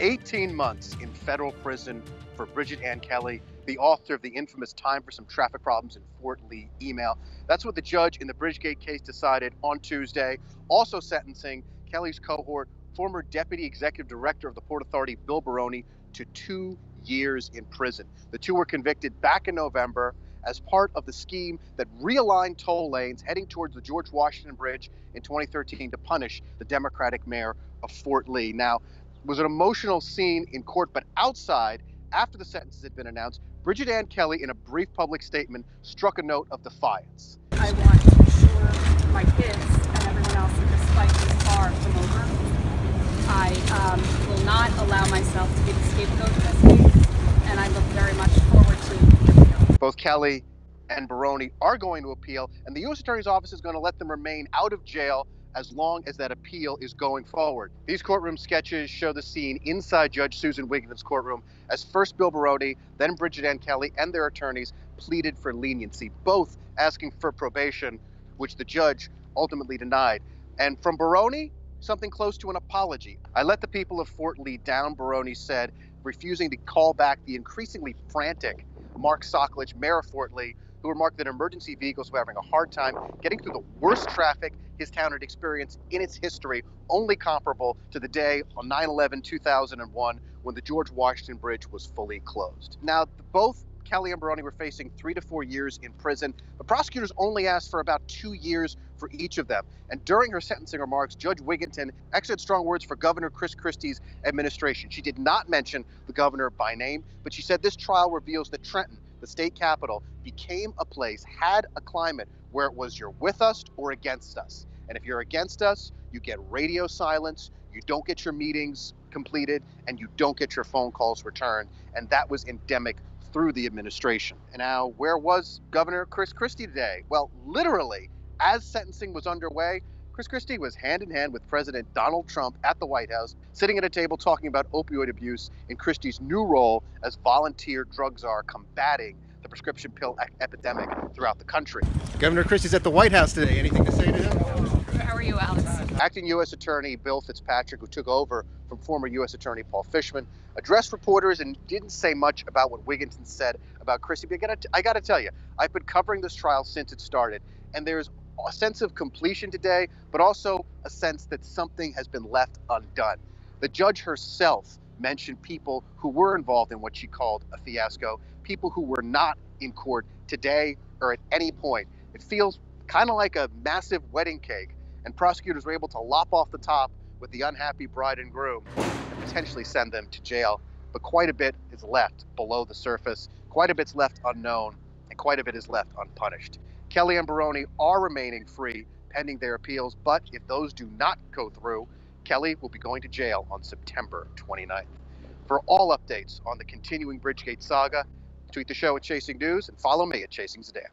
18 months in federal prison for Bridget Ann Kelly, the author of the infamous Time for Some Traffic Problems in Fort Lee email. That's what the judge in the Bridgegate case decided on Tuesday, also sentencing Kelly's cohort, former Deputy Executive Director of the Port Authority, Bill Baroni, to 2 years in prison. The two were convicted back in November as part of the scheme that realigned toll lanes heading towards the George Washington Bridge in 2013 to punish the Democratic mayor of Fort Lee. Now, it was an emotional scene in court, but outside, after the sentences had been announced, Bridget Ann Kelly, in a brief public statement, struck a note of defiance. I want to assure my kids and everyone else that this fight is far from over. I will not allow myself to be the scapegoat in this case, and I look very much forward to the appeal. Both Kelly and Baroni are going to appeal, and the U.S. Attorney's Office is going to let them remain out of jail as long as that appeal is going forward. These courtroom sketches show the scene inside Judge Susan Wigenton's courtroom as first Bill Baroni, then Bridget Ann Kelly and their attorneys pleaded for leniency, both asking for probation, which the judge ultimately denied. And from Baroni, something close to an apology. "I let the people of Fort Lee down," Baroni said, refusing to call back the increasingly frantic Mark Sokolich, mayor of Fort Lee, who remarked that emergency vehicles were having a hard time getting through the worst traffic his town had experienced in its history, only comparable to the day on 9/11/2001 when the George Washington Bridge was fully closed. Now, both Kelly and Baroni were facing 3 to 4 years in prison, but prosecutors only asked for about 2 years for each of them. And during her sentencing remarks, Judge Wigenton actually had strong words for Governor Christie's administration. She did not mention the governor by name, but she said this trial reveals that Trenton, the state capital, became a place, had a climate where it was you're with us or against us. And if you're against us, you get radio silence, you don't get your meetings completed, and you don't get your phone calls returned. And that was endemic through the administration. And now, where was Governor Christie today? Well, literally, as sentencing was underway, Christie was hand in hand with President Donald Trump at the White House, sitting at a table talking about opioid abuse in Christie's new role as volunteer drug czar combating the prescription pill epidemic throughout the country. Governor Christie's at the White House today. Anything to say to him? How are you, Alex? Acting U.S. Attorney Bill Fitzpatrick, who took over from former U.S. Attorney Paul Fishman, addressed reporters and didn't say much about what Wigenton said about Christie. But I got to tell you, I've been covering this trial since it started, and there's a sense of completion today, but also a sense that something has been left undone. The judge herself mentioned people who were involved in what she called a fiasco, people who were not in court today or at any point. It feels kind of like a massive wedding cake, and prosecutors were able to lop off the top with the unhappy bride and groom and potentially send them to jail. But quite a bit is left below the surface, quite a bit's left unknown, and quite a bit is left unpunished. Kelly and Baroni are remaining free pending their appeals, but if those do not go through, Kelly will be going to jail on September 29th. For all updates on the continuing Bridgegate saga, tweet the show at Chasing News and follow me at Chasing Zidane.